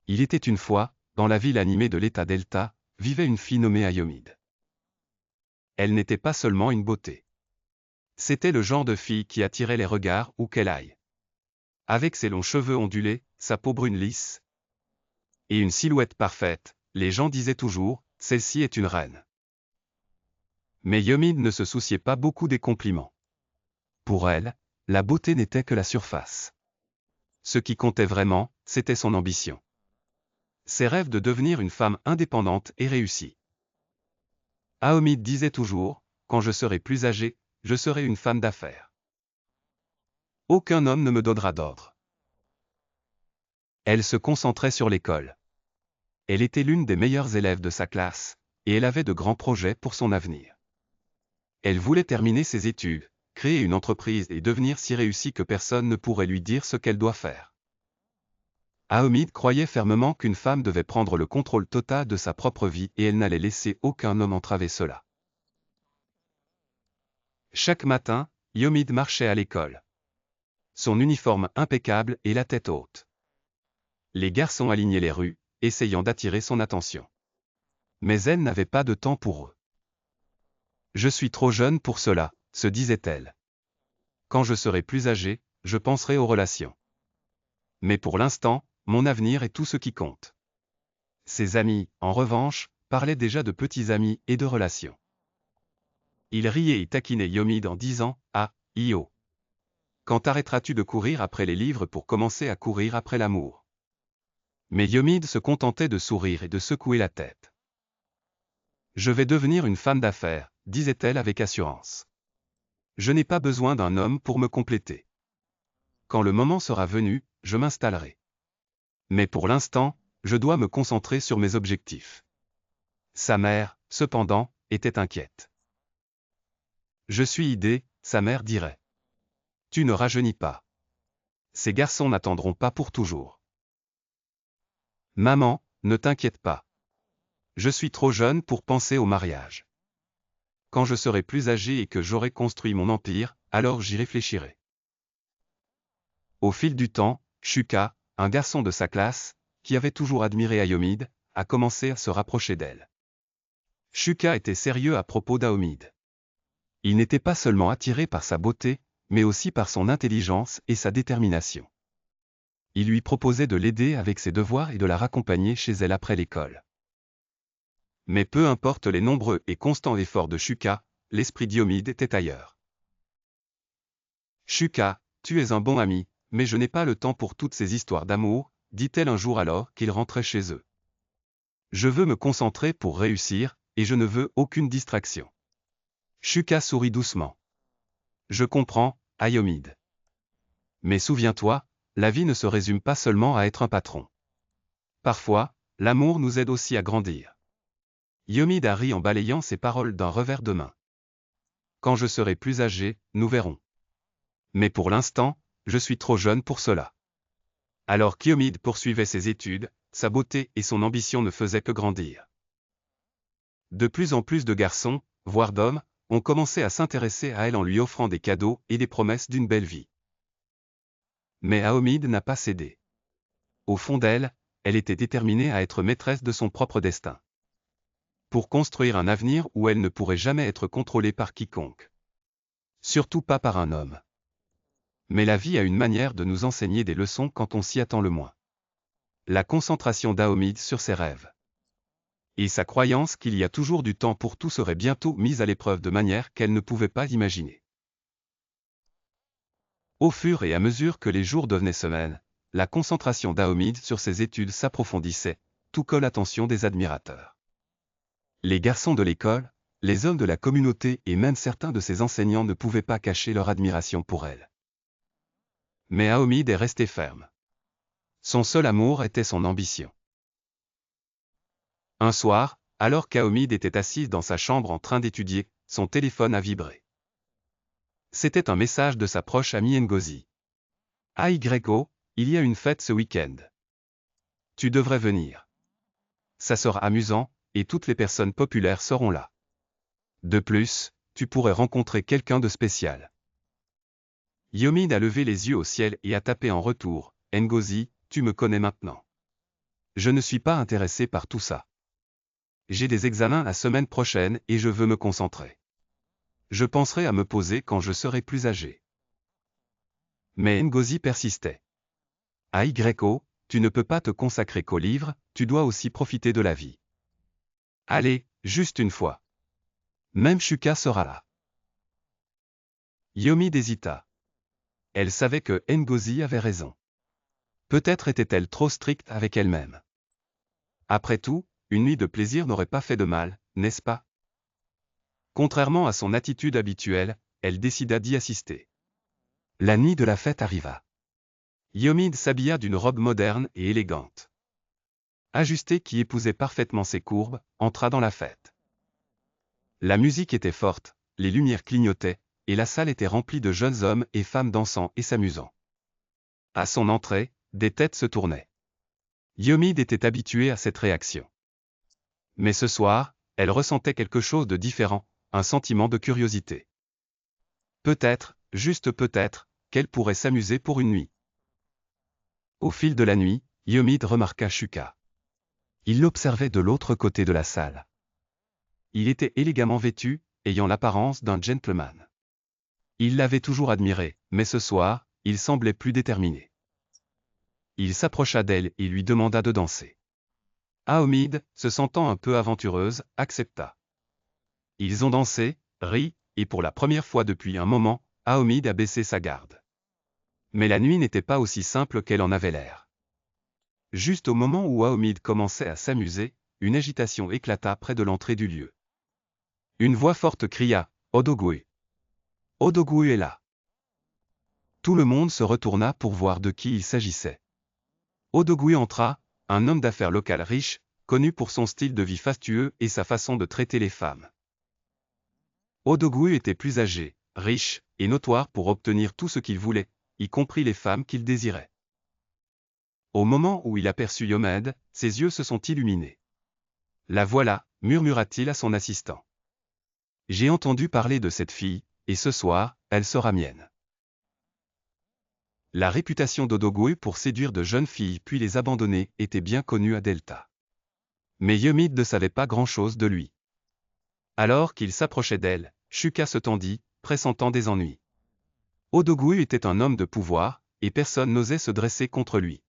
Il était une fois, dans la ville animée de l'État Delta, vivait une fille nommée Ayomide. Elle n'était pas seulement une beauté. C'était le genre de fille qui attirait les regards où qu'elle aille. Avec ses longs cheveux ondulés, sa peau brune lisse et une silhouette parfaite, les gens disaient toujours, celle-ci est une reine. Mais Ayomide ne se souciait pas beaucoup des compliments. Pour elle, la beauté n'était que la surface. Ce qui comptait vraiment, c'était son ambition. Ses rêves de devenir une femme indépendante et réussie. Ayomide disait toujours, quand je serai plus âgée, je serai une femme d'affaires. Aucun homme ne me donnera d'ordre. Elle se concentrait sur l'école. Elle était l'une des meilleures élèves de sa classe, et elle avait de grands projets pour son avenir. Elle voulait terminer ses études, créer une entreprise et devenir si réussie que personne ne pourrait lui dire ce qu'elle doit faire. Ayomide croyait fermement qu'une femme devait prendre le contrôle total de sa propre vie et elle n'allait laisser aucun homme entraver cela. Chaque matin, Ayomide marchait à l'école. Son uniforme impeccable et la tête haute. Les garçons alignaient les rues, essayant d'attirer son attention. Mais elle n'avait pas de temps pour eux. Je suis trop jeune pour cela, se disait-elle. Quand je serai plus âgée, je penserai aux relations. Mais pour l'instant, mon avenir est tout ce qui compte. Ses amis, en revanche, parlaient déjà de petits amis et de relations. Ils riaient et taquinaient Ayomide en disant « Ah, Io. Quand arrêteras-tu de courir après les livres pour commencer à courir après l'amour ?» Mais Ayomide se contentait de sourire et de secouer la tête. « Je vais devenir une femme d'affaires, » disait-elle avec assurance. « Je n'ai pas besoin d'un homme pour me compléter. Quand le moment sera venu, je m'installerai. Mais pour l'instant, je dois me concentrer sur mes objectifs. » Sa mère, cependant, était inquiète. « Je suis idée, » sa mère dirait. « Tu ne rajeunis pas. Ces garçons n'attendront pas pour toujours. » Maman, ne t'inquiète pas. Je suis trop jeune pour penser au mariage. Quand je serai plus âgée et que j'aurai construit mon empire, alors j'y réfléchirai. Au fil du temps, Shuka, un garçon de sa classe, qui avait toujours admiré Ayomide, a commencé à se rapprocher d'elle. Shuka était sérieux à propos d'Ayomide. Il n'était pas seulement attiré par sa beauté, mais aussi par son intelligence et sa détermination. Il lui proposait de l'aider avec ses devoirs et de la raccompagner chez elle après l'école. Mais peu importe les nombreux et constants efforts de Shuka, l'esprit d'Ayomide était ailleurs. « Shuka, tu es un bon ami, mais je n'ai pas le temps pour toutes ces histoires d'amour, » dit-elle un jour alors qu'ils rentraient chez eux. « Je veux me concentrer pour réussir, et je ne veux aucune distraction. » Shuka sourit doucement. « Je comprends, Ayomide. Mais souviens-toi, la vie ne se résume pas seulement à être un patron. Parfois, l'amour nous aide aussi à grandir. » Ayomide a ri en balayant ses paroles d'un revers de main. « Quand je serai plus âgé, nous verrons. Mais pour l'instant, je suis trop jeune pour cela. » Alors qu'Ayomide poursuivait ses études, sa beauté et son ambition ne faisaient que grandir. De plus en plus de garçons, voire d'hommes, ont commencé à s'intéresser à elle en lui offrant des cadeaux et des promesses d'une belle vie. Mais Ayomide n'a pas cédé. Au fond d'elle, elle était déterminée à être maîtresse de son propre destin. Pour construire un avenir où elle ne pourrait jamais être contrôlée par quiconque. Surtout pas par un homme. Mais la vie a une manière de nous enseigner des leçons quand on s'y attend le moins. La concentration d'Ayomide sur ses rêves. Et sa croyance qu'il y a toujours du temps pour tout serait bientôt mise à l'épreuve de manière qu'elle ne pouvait pas imaginer. Au fur et à mesure que les jours devenaient semaines, la concentration d'Ayomide sur ses études s'approfondissait, tout comme l'attention des admirateurs. Les garçons de l'école, les hommes de la communauté et même certains de ses enseignants ne pouvaient pas cacher leur admiration pour elle. Mais Ayomide est restée ferme. Son seul amour était son ambition. Un soir, alors qu'Ayomide était assise dans sa chambre en train d'étudier, son téléphone a vibré. C'était un message de sa proche amie Ngozi. « AYO, il y a une fête ce week-end. Tu devrais venir. Ça sera amusant, et toutes les personnes populaires seront là. De plus, tu pourrais rencontrer quelqu'un de spécial. » Ayomide a levé les yeux au ciel et a tapé en retour, « Ngozi, tu me connais maintenant. Je ne suis pas intéressé par tout ça. J'ai des examens la semaine prochaine et je veux me concentrer. Je penserai à me poser quand je serai plus âgé. Mais Ngozi persistait. Aiko, tu ne peux pas te consacrer qu'au livre, tu dois aussi profiter de la vie. Allez, juste une fois. Même Shuka sera là. Yomide hésita. Elle savait que Ngozi avait raison. Peut-être était-elle trop stricte avec elle-même. Après tout, une nuit de plaisir n'aurait pas fait de mal, n'est-ce pas? Contrairement à son attitude habituelle, elle décida d'y assister. La nuit de la fête arriva. Yomide s'habilla d'une robe moderne et élégante. Ajustée qui épousait parfaitement ses courbes, entra dans la fête. La musique était forte, les lumières clignotaient, et la salle était remplie de jeunes hommes et femmes dansant et s'amusant. À son entrée, des têtes se tournaient. Yomide était habituée à cette réaction. Mais ce soir, elle ressentait quelque chose de différent, un sentiment de curiosité. Peut-être, juste peut-être, qu'elle pourrait s'amuser pour une nuit. Au fil de la nuit, Yomide remarqua Shuka. Il l'observait de l'autre côté de la salle. Il était élégamment vêtu, ayant l'apparence d'un gentleman. Il l'avait toujours admiré, mais ce soir, il semblait plus déterminé. Il s'approcha d'elle et lui demanda de danser. Aomide, se sentant un peu aventureuse, accepta. Ils ont dansé, ri, et pour la première fois depuis un moment, Aomide a baissé sa garde. Mais la nuit n'était pas aussi simple qu'elle en avait l'air. Juste au moment où Aomide commençait à s'amuser, une agitation éclata près de l'entrée du lieu. Une voix forte cria « Odogwu !»« Odogwu est là !» Tout le monde se retourna pour voir de qui il s'agissait. Odogwu entra, un homme d'affaires local riche, connu pour son style de vie fastueux et sa façon de traiter les femmes. Odogwu était plus âgé, riche, et notoire pour obtenir tout ce qu'il voulait, y compris les femmes qu'il désirait. Au moment où il aperçut Yomide, ses yeux se sont illuminés. « La voilà », murmura-t-il à son assistant. « J'ai entendu parler de cette fille, et ce soir, elle sera mienne. » La réputation d'Odogwu pour séduire de jeunes filles puis les abandonner était bien connue à Delta. Mais Yomide ne savait pas grand-chose de lui. Alors qu'il s'approchait d'elle, Shuka se tendit, pressentant des ennuis. Odogwu était un homme de pouvoir, et personne n'osait se dresser contre lui.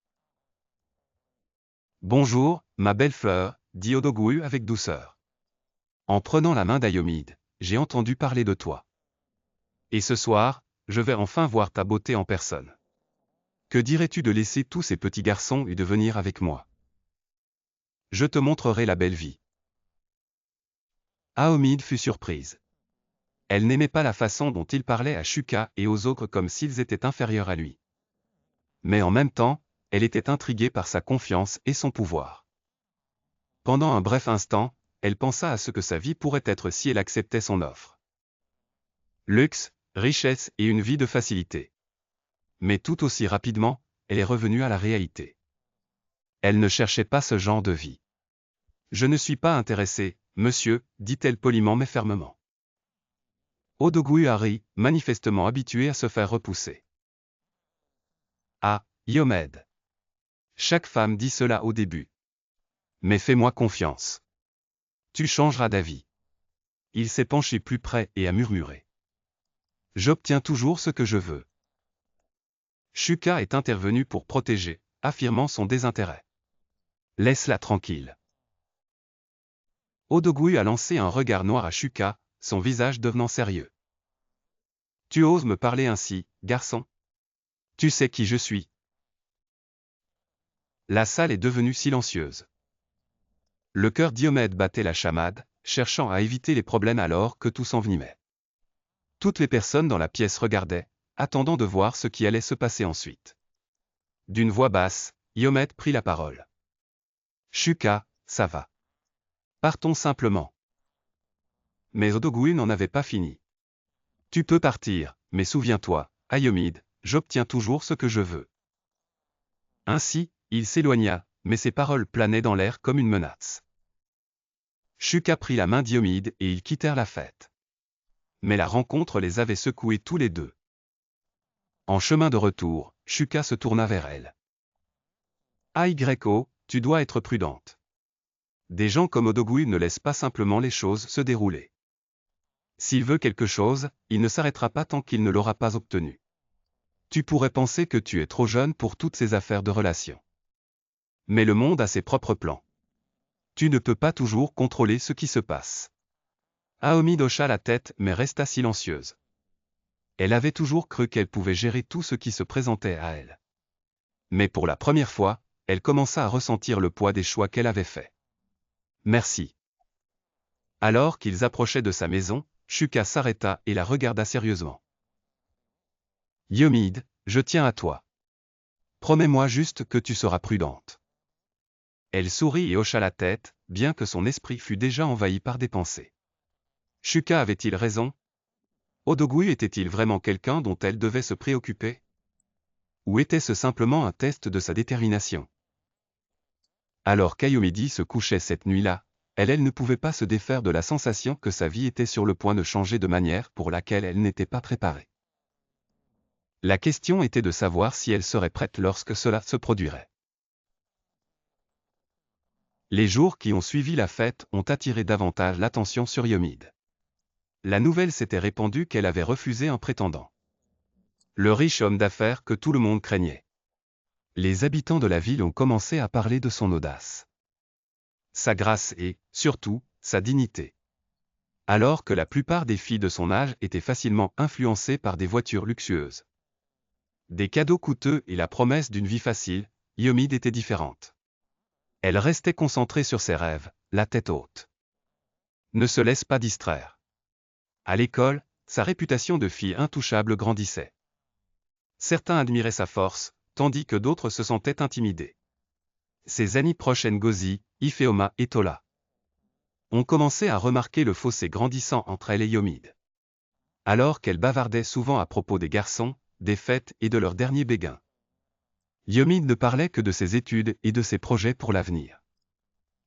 « Bonjour, ma belle fleur, » dit Odogwu avec douceur. En prenant la main d'Ayomide, j'ai entendu parler de toi. Et ce soir, je vais enfin voir ta beauté en personne. Que dirais-tu de laisser tous ces petits garçons et de venir avec moi? Je te montrerai la belle vie. Aomide fut surprise. Elle n'aimait pas la façon dont il parlait à Shuka et aux autres comme s'ils étaient inférieurs à lui. Mais en même temps, elle était intriguée par sa confiance et son pouvoir. Pendant un bref instant, elle pensa à ce que sa vie pourrait être si elle acceptait son offre. Luxe, richesse et une vie de facilité. Mais tout aussi rapidement, elle est revenue à la réalité. Elle ne cherchait pas ce genre de vie. « Je ne suis pas intéressée, monsieur, » dit-elle poliment mais fermement. Odogwu rit, manifestement habitué à se faire repousser. Ah, Yomide. Chaque femme dit cela au début. Mais fais-moi confiance. Tu changeras d'avis. Il s'est penché plus près et a murmuré. J'obtiens toujours ce que je veux. Shuka est intervenu pour protéger, affirmant son désintérêt. Laisse-la tranquille. Odogwu a lancé un regard noir à Shuka, son visage devenant sérieux. Tu oses me parler ainsi, garçon? Tu sais qui je suis. La salle est devenue silencieuse. Le cœur d'Yomide battait la chamade, cherchant à éviter les problèmes alors que tout s'envenimait. Toutes les personnes dans la pièce regardaient, attendant de voir ce qui allait se passer ensuite. D'une voix basse, Yomide prit la parole. Shuka, ça va. Partons simplement. Mais Odogwu n'en avait pas fini. Tu peux partir, mais souviens-toi, Yomide, j'obtiens toujours ce que je veux. Ainsi, il s'éloigna, mais ses paroles planaient dans l'air comme une menace. Shuka prit la main d'Yomide et ils quittèrent la fête. Mais la rencontre les avait secoués tous les deux. En chemin de retour, Shuka se tourna vers elle. Aiko, tu dois être prudente. Des gens comme Odogwu ne laissent pas simplement les choses se dérouler. S'il veut quelque chose, il ne s'arrêtera pas tant qu'il ne l'aura pas obtenu. Tu pourrais penser que tu es trop jeune pour toutes ces affaires de relations. Mais le monde a ses propres plans. Tu ne peux pas toujours contrôler ce qui se passe. Aomide hocha la tête mais resta silencieuse. Elle avait toujours cru qu'elle pouvait gérer tout ce qui se présentait à elle. Mais pour la première fois, elle commença à ressentir le poids des choix qu'elle avait faits. Merci. Alors qu'ils approchaient de sa maison, Shuka s'arrêta et la regarda sérieusement. Yomide, je tiens à toi. Promets-moi juste que tu seras prudente. Elle sourit et hocha la tête, bien que son esprit fût déjà envahi par des pensées. Shuka avait-il raison? Odogwu était-il vraiment quelqu'un dont elle devait se préoccuper? Ou était-ce simplement un test de sa détermination? Alors qu'Ayomide se couchait cette nuit-là, elle ne pouvait pas se défaire de la sensation que sa vie était sur le point de changer de manière pour laquelle elle n'était pas préparée. La question était de savoir si elle serait prête lorsque cela se produirait. Les jours qui ont suivi la fête ont attiré davantage l'attention sur Yomide. La nouvelle s'était répandue qu'elle avait refusé un prétendant. Le riche homme d'affaires que tout le monde craignait. Les habitants de la ville ont commencé à parler de son audace, sa grâce et, surtout, sa dignité. Alors que la plupart des filles de son âge étaient facilement influencées par des voitures luxueuses, des cadeaux coûteux et la promesse d'une vie facile, Yomide était différente. Elle restait concentrée sur ses rêves, la tête haute. Ne se laisse pas distraire. À l'école, sa réputation de fille intouchable grandissait. Certains admiraient sa force, tandis que d'autres se sentaient intimidés. Ses amis proches Ngozi, Ifeoma et Tola ont commencé à remarquer le fossé grandissant entre elle et Yomide. Alors qu'elle bavardait souvent à propos des garçons, des fêtes et de leurs derniers béguins, Yomide ne parlait que de ses études et de ses projets pour l'avenir.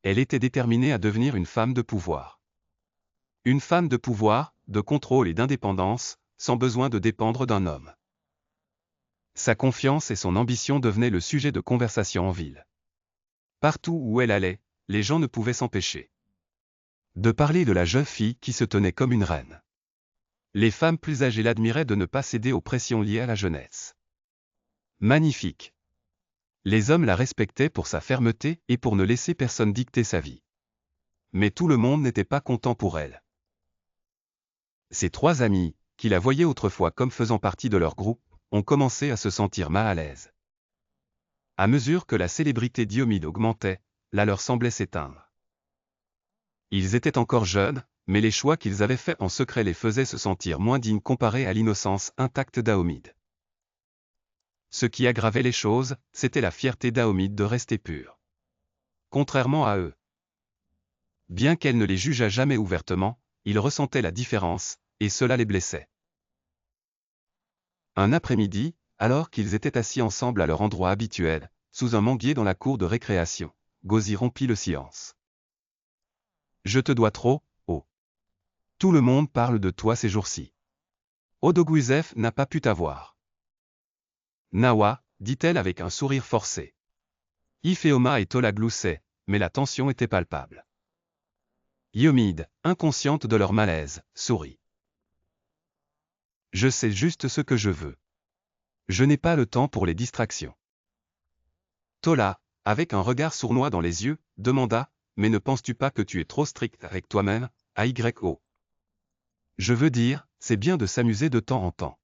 Elle était déterminée à devenir une femme de pouvoir. Une femme de pouvoir, de contrôle et d'indépendance, sans besoin de dépendre d'un homme. Sa confiance et son ambition devenaient le sujet de conversation en ville. Partout où elle allait, les gens ne pouvaient s'empêcher de parler de la jeune fille qui se tenait comme une reine. Les femmes plus âgées l'admiraient de ne pas céder aux pressions liées à la jeunesse. Magnifique. Les hommes la respectaient pour sa fermeté et pour ne laisser personne dicter sa vie. Mais tout le monde n'était pas content pour elle. Ses trois amis, qui la voyaient autrefois comme faisant partie de leur groupe, ont commencé à se sentir mal à l'aise. À mesure que la célébrité d'Yomide augmentait, la leur semblait s'éteindre. Ils étaient encore jeunes, mais les choix qu'ils avaient faits en secret les faisaient se sentir moins dignes comparés à l'innocence intacte d'Aomide. Ce qui aggravait les choses, c'était la fierté d'Aomide de rester pure. Contrairement à eux. Bien qu'elle ne les jugeât jamais ouvertement, ils ressentaient la différence, et cela les blessait. Un après-midi, alors qu'ils étaient assis ensemble à leur endroit habituel, sous un manguier dans la cour de récréation, Ngozi rompit le silence. Je te dois trop, oh. Tout le monde parle de toi ces jours-ci. Odogwu n'a pas pu t'avoir. Nawa, dit-elle avec un sourire forcé. Ifeoma et Tola gloussaient, mais la tension était palpable. Yomide, inconsciente de leur malaise, sourit. Je sais juste ce que je veux. Je n'ai pas le temps pour les distractions. Tola, avec un regard sournois dans les yeux, demanda, mais ne penses-tu pas que tu es trop strict avec toi-même, AYO? Je veux dire, c'est bien de s'amuser de temps en temps.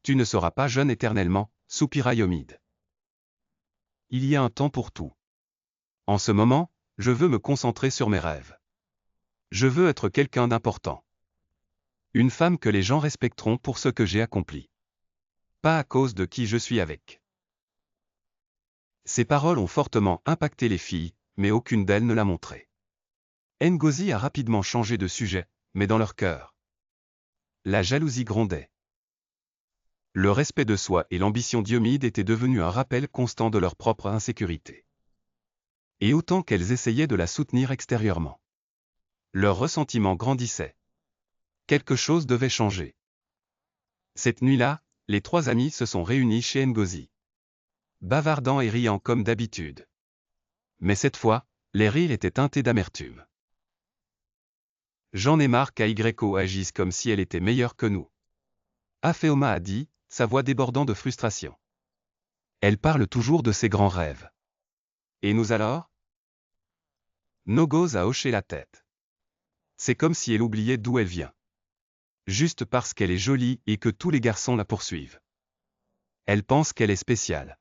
Tu ne seras pas jeune éternellement, soupira Yomide. Il y a un temps pour tout. En ce moment, je veux me concentrer sur mes rêves. Je veux être quelqu'un d'important. Une femme que les gens respecteront pour ce que j'ai accompli. Pas à cause de qui je suis avec. Ces paroles ont fortement impacté les filles, mais aucune d'elles ne l'a montré. Ngozi a rapidement changé de sujet, mais dans leur cœur, la jalousie grondait. Le respect de soi et l'ambition d'Yomide étaient devenus un rappel constant de leur propre insécurité. Et autant qu'elles essayaient de la soutenir extérieurement, leur ressentiment grandissait. Quelque chose devait changer. Cette nuit-là, les trois amis se sont réunis chez Ngozi. Bavardant et riant comme d'habitude. Mais cette fois, les rires étaient teintés d'amertume. J'en ai marre qu'Ayko agisse comme si elle était meilleure que nous. Ifeoma a dit, sa voix débordant de frustration. Elle parle toujours de ses grands rêves. Et nous alors? Nogos a hoché la tête. C'est comme si elle oubliait d'où elle vient. Juste parce qu'elle est jolie et que tous les garçons la poursuivent. Elle pense qu'elle est spéciale.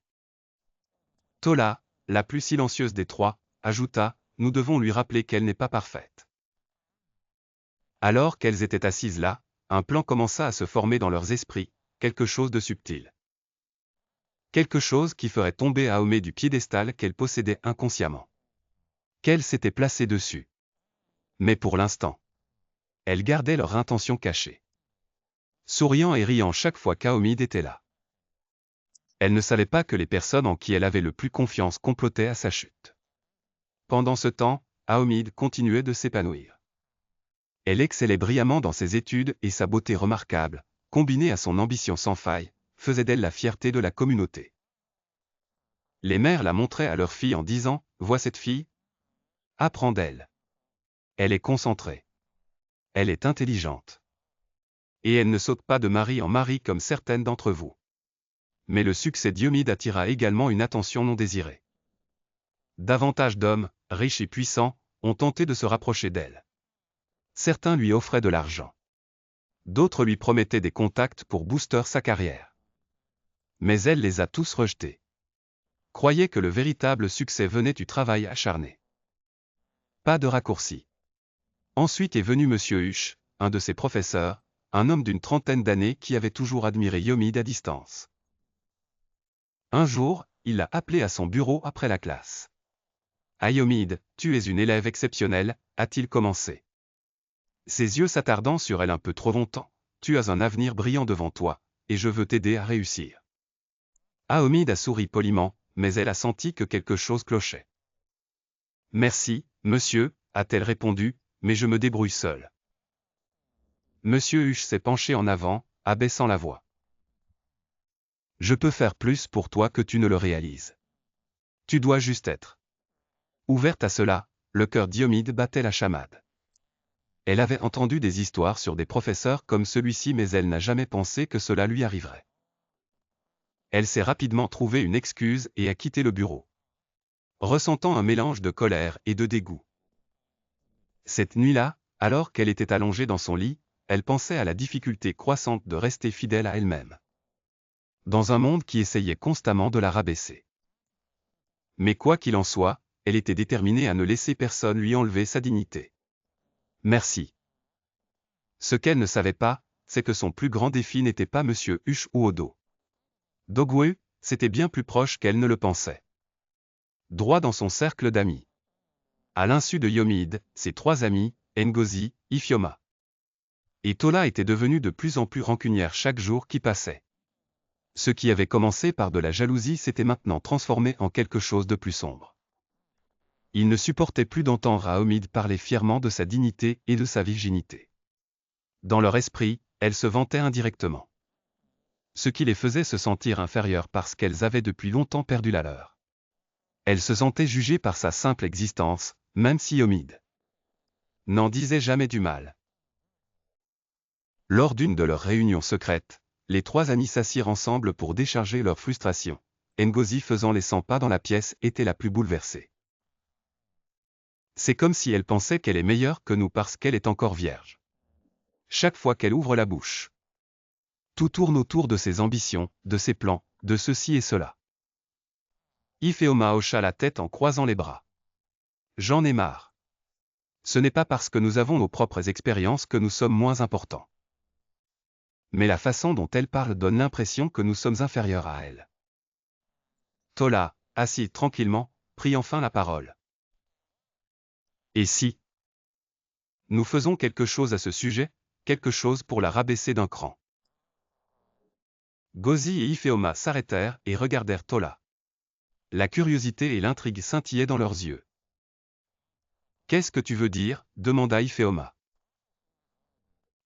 Tola, la plus silencieuse des trois, ajouta, nous devons lui rappeler qu'elle n'est pas parfaite. Alors qu'elles étaient assises là, un plan commença à se former dans leurs esprits, quelque chose de subtil. Quelque chose qui ferait tomber Aomé du piédestal qu'elle possédait inconsciemment. Qu'elle s'était placée dessus. Mais pour l'instant, elles gardaient leur intention cachée. Souriant et riant chaque fois qu'Aomid était là. Elle ne savait pas que les personnes en qui elle avait le plus confiance complotaient à sa chute. Pendant ce temps, Aomid continuait de s'épanouir. Elle excellait brillamment dans ses études et sa beauté remarquable, combinée à son ambition sans faille, faisait d'elle la fierté de la communauté. Les mères la montraient à leurs filles en disant « Vois cette fille ? Apprends d'elle. Elle est concentrée. Elle est intelligente. Et elle ne saute pas de mari en mari comme certaines d'entre vous. » Mais le succès d'Iomide attira également une attention non désirée. Davantage d'hommes, riches et puissants, ont tenté de se rapprocher d'elle. Certains lui offraient de l'argent. D'autres lui promettaient des contacts pour booster sa carrière. Mais elle les a tous rejetés. Croyait que le véritable succès venait du travail acharné. Pas de raccourci. Ensuite est venu Monsieur Huche, un de ses professeurs, un homme d'une trentaine d'années qui avait toujours admiré Iomide à distance. Un jour, il l'a appelé à son bureau après la classe. « Iomide, tu es une élève exceptionnelle », a-t-il commencé. Ses yeux s'attardant sur elle un peu trop longtemps, « Tu as un avenir brillant devant toi, et je veux t'aider à réussir. » Iomide a souri poliment, mais elle a senti que quelque chose clochait. « Merci, monsieur », a-t-elle répondu, « mais je me débrouille seule. » Monsieur Huche s'est penché en avant, abaissant la voix. « Je peux faire plus pour toi que tu ne le réalises. Tu dois juste être. » Ouverte à cela, le cœur d'Iomide battait la chamade. Elle avait entendu des histoires sur des professeurs comme celui-ci mais elle n'a jamais pensé que cela lui arriverait. Elle s'est rapidement trouvé une excuse et a quitté le bureau. Ressentant un mélange de colère et de dégoût. Cette nuit-là, alors qu'elle était allongée dans son lit, elle pensait à la difficulté croissante de rester fidèle à elle-même. Dans un monde qui essayait constamment de la rabaisser. Mais quoi qu'il en soit, elle était déterminée à ne laisser personne lui enlever sa dignité. Merci. Ce qu'elle ne savait pas, c'est que son plus grand défi n'était pas Monsieur Huche ou Odo. Dogweu, c'était bien plus proche qu'elle ne le pensait. Droit dans son cercle d'amis. À l'insu de Iomide, ses trois amis, Ngozi, Ifeoma et Tola étaient devenus de plus en plus rancunières chaque jour qui passait. Ce qui avait commencé par de la jalousie s'était maintenant transformé en quelque chose de plus sombre. Ils ne supportaient plus d'entendre Iomide parler fièrement de sa dignité et de sa virginité. Dans leur esprit, elles se vantaient indirectement. Ce qui les faisait se sentir inférieures parce qu'elles avaient depuis longtemps perdu la leur. Elles se sentaient jugées par sa simple existence, même si Iomide n'en disait jamais du mal. Lors d'une de leurs réunions secrètes, les trois amis s'assirent ensemble pour décharger leur frustration. Ngozi faisant les 100 pas dans la pièce était la plus bouleversée. C'est comme si elle pensait qu'elle est meilleure que nous parce qu'elle est encore vierge. Chaque fois qu'elle ouvre la bouche, tout tourne autour de ses ambitions, de ses plans, de ceci et cela. Ifeoma hocha la tête en croisant les bras. J'en ai marre. Ce n'est pas parce que nous avons nos propres expériences que nous sommes moins importants. Mais la façon dont elle parle donne l'impression que nous sommes inférieurs à elle. Tola, assis tranquillement, prit enfin la parole. Et si nous faisons quelque chose à ce sujet, quelque chose pour la rabaisser d'un cran? Ngozi et Ifeoma s'arrêtèrent et regardèrent Tola. La curiosité et l'intrigue scintillaient dans leurs yeux. Qu'est-ce que tu veux dire? Demanda Ifeoma.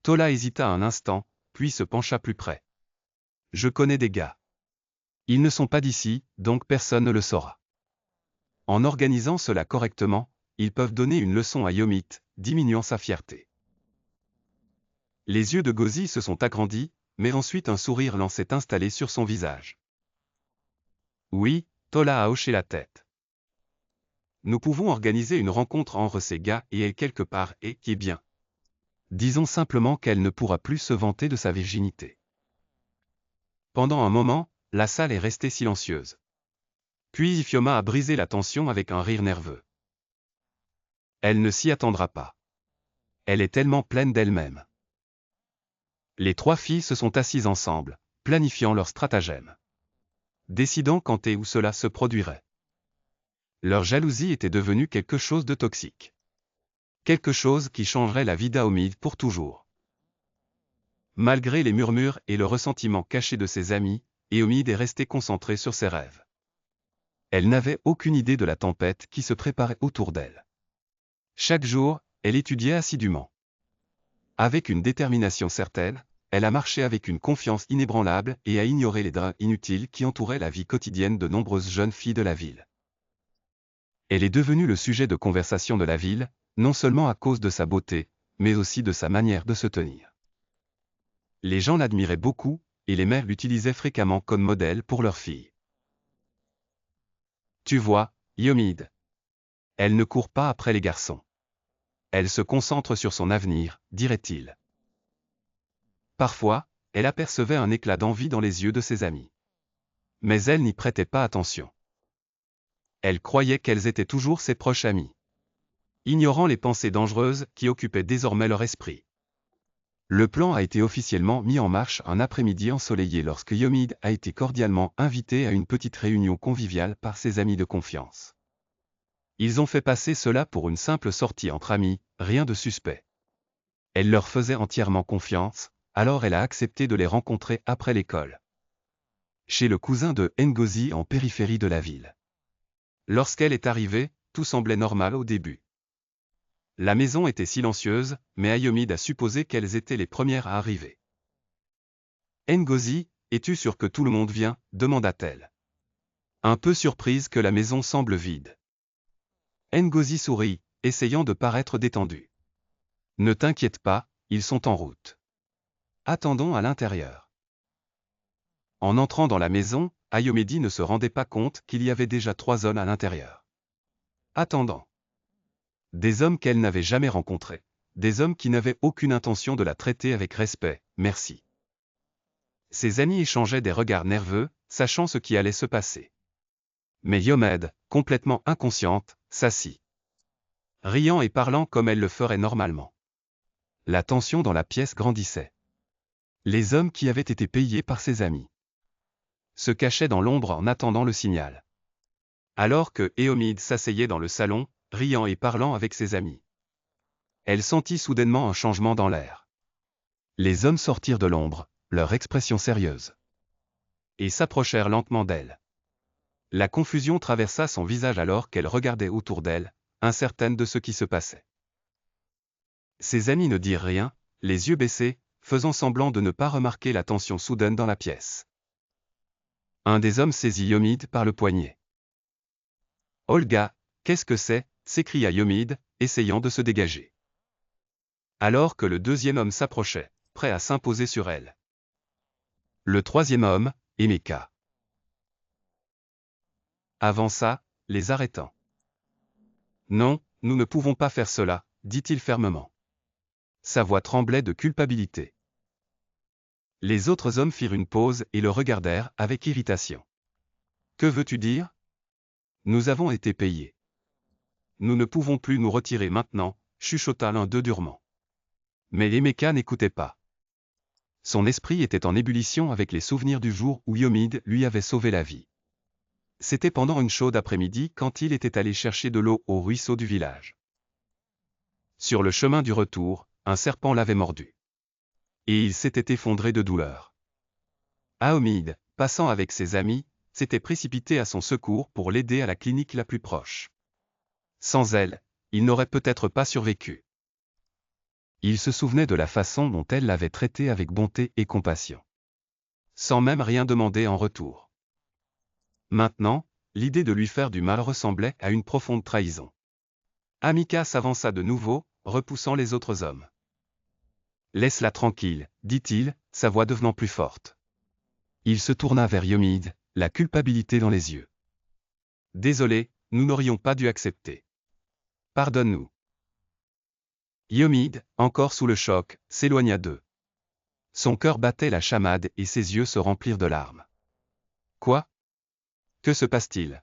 Tola hésita un instant, puis se pencha plus près. Je connais des gars. Ils ne sont pas d'ici, donc personne ne le saura. En organisant cela correctement, ils peuvent donner une leçon à Yomid, diminuant sa fierté. Les yeux de Gozi se sont agrandis, mais ensuite un sourire lent s'est installé sur son visage. Oui, Tola a hoché la tête. Nous pouvons organiser une rencontre entre ces gars et elle quelque part et qui est bien. Disons simplement qu'elle ne pourra plus se vanter de sa virginité. Pendant un moment, la salle est restée silencieuse. Puis Ifeoma a brisé la tension avec un rire nerveux. Elle ne s'y attendra pas. Elle est tellement pleine d'elle-même. Les trois filles se sont assises ensemble, planifiant leur stratagème. Décidant quand et où cela se produirait. Leur jalousie était devenue quelque chose de toxique. Quelque chose qui changerait la vie d'Aomid pour toujours. Malgré les murmures et le ressentiment caché de ses amis, Aomid est restée concentrée sur ses rêves. Elle n'avait aucune idée de la tempête qui se préparait autour d'elle. Chaque jour, elle étudiait assidûment. Avec une détermination certaine, elle a marché avec une confiance inébranlable et a ignoré les draps inutiles qui entouraient la vie quotidienne de nombreuses jeunes filles de la ville. Elle est devenue le sujet de conversation de la ville, non seulement à cause de sa beauté, mais aussi de sa manière de se tenir. Les gens l'admiraient beaucoup, et les mères l'utilisaient fréquemment comme modèle pour leurs filles. Tu vois, Yomid. Elle ne court pas après les garçons. Elle se concentre sur son avenir, dirait-il. Parfois, elle apercevait un éclat d'envie dans les yeux de ses amis. Mais elle n'y prêtait pas attention. Elle croyait qu'elles étaient toujours ses proches amies. Ignorant les pensées dangereuses qui occupaient désormais leur esprit. Le plan a été officiellement mis en marche un après-midi ensoleillé lorsque Yomid a été cordialement invité à une petite réunion conviviale par ses amis de confiance. Ils ont fait passer cela pour une simple sortie entre amis, rien de suspect. Elle leur faisait entièrement confiance, alors elle a accepté de les rencontrer après l'école. Chez le cousin de Ngozi en périphérie de la ville. Lorsqu'elle est arrivée, tout semblait normal au début. La maison était silencieuse, mais Ayomid a supposé qu'elles étaient les premières à arriver. Ngozi, es-tu sûr que tout le monde vient, demanda-t-elle. Un peu surprise que la maison semble vide. Ngozi sourit, essayant de paraître détendue. Ne t'inquiète pas, ils sont en route. Attendons à l'intérieur. En entrant dans la maison, Ayomedi ne se rendait pas compte qu'il y avait déjà 3 hommes à l'intérieur. Attendant. Des hommes qu'elle n'avait jamais rencontrés. Des hommes qui n'avaient aucune intention de la traiter avec respect, merci. Ses amis échangeaient des regards nerveux, sachant ce qui allait se passer. Mais Yomid, complètement inconsciente, s'assit. Riant et parlant comme elle le ferait normalement. La tension dans la pièce grandissait. Les hommes qui avaient été payés par ses amis se cachaient dans l'ombre en attendant le signal. Alors que Ayomid s'asseyait dans le salon, riant et parlant avec ses amis. Elle sentit soudainement un changement dans l'air. Les hommes sortirent de l'ombre, leur expression sérieuse. Et s'approchèrent lentement d'elle. La confusion traversa son visage alors qu'elle regardait autour d'elle, incertaine de ce qui se passait. Ses amis ne dirent rien, les yeux baissés, faisant semblant de ne pas remarquer la tension soudaine dans la pièce. Un des hommes saisit Yomid par le poignet. « Olga, qu'est-ce que c'est » s'écria Yomid, essayant de se dégager. Alors que le deuxième homme s'approchait, prêt à s'imposer sur elle. Le troisième homme, Emeka. Avança, les arrêtant. « Non, nous ne pouvons pas faire cela, dit-il fermement. Sa voix tremblait de culpabilité. Les autres hommes firent une pause et le regardèrent avec irritation. « Que veux-tu dire ? Nous avons été payés. Nous ne pouvons plus nous retirer maintenant, chuchota l'un d'eux durement. » Mais Emeka n'écoutait pas. Son esprit était en ébullition avec les souvenirs du jour où Yomid lui avait sauvé la vie. C'était pendant une chaude après-midi quand il était allé chercher de l'eau au ruisseau du village. Sur le chemin du retour, un serpent l'avait mordu. Et il s'était effondré de douleur. Ayomid, passant avec ses amis, s'était précipité à son secours pour l'aider à la clinique la plus proche. Sans elle, il n'aurait peut-être pas survécu. Il se souvenait de la façon dont elle l'avait traité avec bonté et compassion. Sans même rien demander en retour. Maintenant, l'idée de lui faire du mal ressemblait à une profonde trahison. Amika s'avança de nouveau, repoussant les autres hommes. « Laisse-la tranquille, dit-il, sa voix devenant plus forte. Il se tourna vers Yomid, la culpabilité dans les yeux. « Désolé, nous n'aurions pas dû accepter. Pardonne-nous. » Yomid, encore sous le choc, s'éloigna d'eux. Son cœur battait la chamade et ses yeux se remplirent de larmes. Quoi? Que se passe-t-il?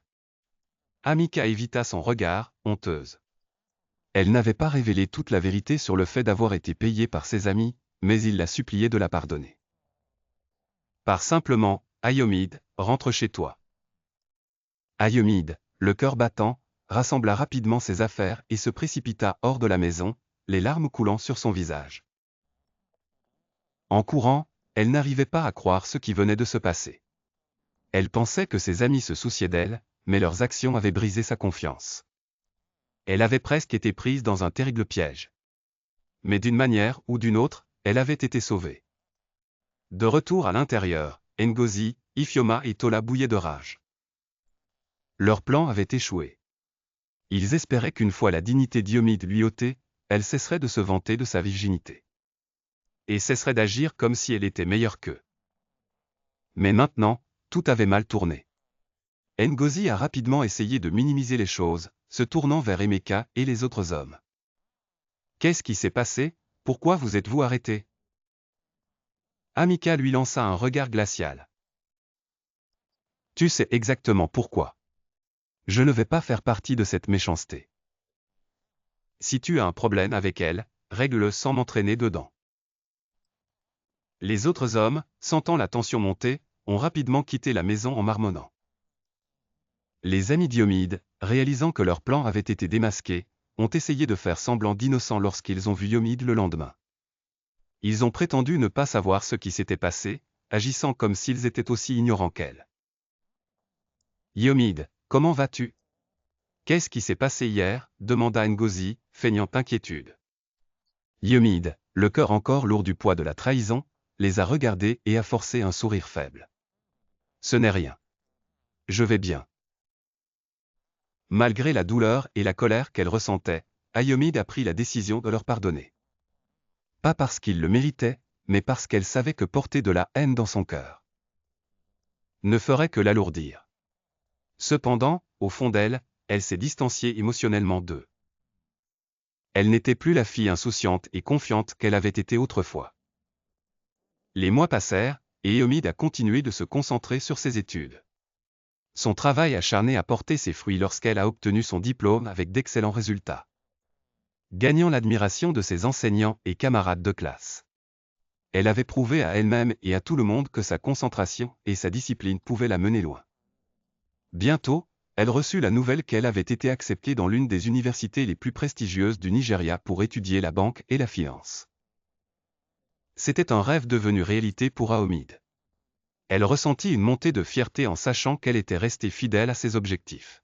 Amika évita son regard, honteuse. Elle n'avait pas révélé toute la vérité sur le fait d'avoir été payée par ses amis, mais il la suppliait de la pardonner. Par simplement, Ayomid, rentre chez toi. Ayomid, le cœur battant, rassembla rapidement ses affaires et se précipita hors de la maison, les larmes coulant sur son visage. En courant, elle n'arrivait pas à croire ce qui venait de se passer. Elle pensait que ses amis se souciaient d'elle, mais leurs actions avaient brisé sa confiance. Elle avait presque été prise dans un terrible piège. Mais d'une manière ou d'une autre, elle avait été sauvée. De retour à l'intérieur, Ngozi, Ifeoma et Tola bouillaient de rage. Leur plan avait échoué. Ils espéraient qu'une fois la dignité d'Yomid lui ôtée, elle cesserait de se vanter de sa virginité. Et cesserait d'agir comme si elle était meilleure qu'eux. Mais maintenant, tout avait mal tourné. Ngozi a rapidement essayé de minimiser les choses, se tournant vers Emeka et les autres hommes. « Qu'est-ce qui s'est passé? Pourquoi vous êtes-vous arrêtés ?» Amika lui lança un regard glacial. « Tu sais exactement pourquoi. Je ne vais pas faire partie de cette méchanceté. Si tu as un problème avec elle, règle-le sans m'entraîner dedans. » Les autres hommes, sentant la tension monter, ont rapidement quitté la maison en marmonnant. Les amis d'Yomid, réalisant que leur plan avait été démasqué, ont essayé de faire semblant d'innocents lorsqu'ils ont vu Yomid le lendemain. Ils ont prétendu ne pas savoir ce qui s'était passé, agissant comme s'ils étaient aussi ignorants qu'elle. « Yomid, comment vas-tu? Qu'est-ce qui s'est passé hier ?» demanda Ngozi, feignant inquiétude. Yomid, le cœur encore lourd du poids de la trahison, les a regardés et a forcé un sourire faible. « Ce n'est rien. Je vais bien. » Malgré la douleur et la colère qu'elle ressentait, Ayomid a pris la décision de leur pardonner. Pas parce qu'ils le méritaient, mais parce qu'elle savait que porter de la haine dans son cœur ne ferait que l'alourdir. Cependant, au fond d'elle, elle s'est distanciée émotionnellement d'eux. Elle n'était plus la fille insouciante et confiante qu'elle avait été autrefois. Les mois passèrent, et Ayomid a continué de se concentrer sur ses études. Son travail acharné a porté ses fruits lorsqu'elle a obtenu son diplôme avec d'excellents résultats, gagnant l'admiration de ses enseignants et camarades de classe. Elle avait prouvé à elle-même et à tout le monde que sa concentration et sa discipline pouvaient la mener loin. Bientôt, elle reçut la nouvelle qu'elle avait été acceptée dans l'une des universités les plus prestigieuses du Nigeria pour étudier la banque et la finance. C'était un rêve devenu réalité pour Ayomid. Elle ressentit une montée de fierté en sachant qu'elle était restée fidèle à ses objectifs.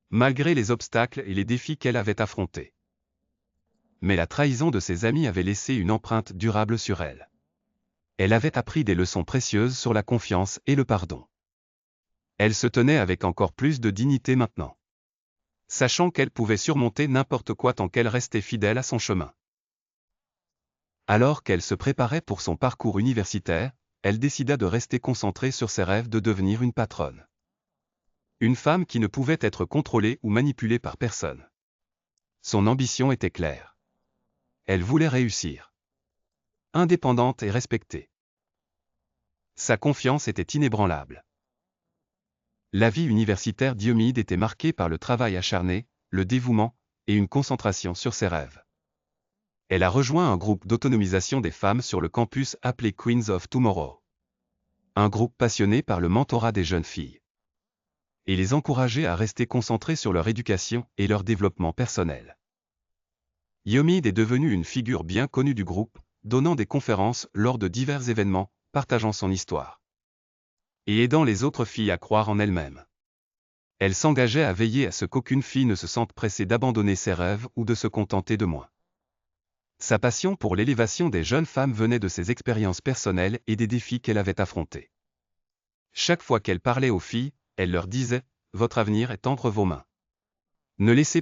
Malgré les obstacles et les défis qu'elle avait affrontés. Mais la trahison de ses amis avait laissé une empreinte durable sur elle. Elle avait appris des leçons précieuses sur la confiance et le pardon. Elle se tenait avec encore plus de dignité maintenant, sachant qu'elle pouvait surmonter n'importe quoi tant qu'elle restait fidèle à son chemin. Alors qu'elle se préparait pour son parcours universitaire, elle décida de rester concentrée sur ses rêves de devenir une patronne. Une femme qui ne pouvait être contrôlée ou manipulée par personne. Son ambition était claire. Elle voulait réussir. Indépendante et respectée. Sa confiance était inébranlable. La vie universitaire d'Ayomid était marquée par le travail acharné, le dévouement, et une concentration sur ses rêves. Elle a rejoint un groupe d'autonomisation des femmes sur le campus appelé Queens of Tomorrow. Un groupe passionné par le mentorat des jeunes filles. Et les encourager à rester concentrés sur leur éducation et leur développement personnel. Ayomid est devenue une figure bien connue du groupe, donnant des conférences lors de divers événements, partageant son histoire. Et aidant les autres filles à croire en elles-mêmes. Elle s'engageait à veiller à ce qu'aucune fille ne se sente pressée d'abandonner ses rêves ou de se contenter de moins. Sa passion pour l'élévation des jeunes femmes venait de ses expériences personnelles et des défis qu'elle avait affrontés. Chaque fois qu'elle parlait aux filles, Elle leur disait, votre avenir est entre vos mains. Ne laissez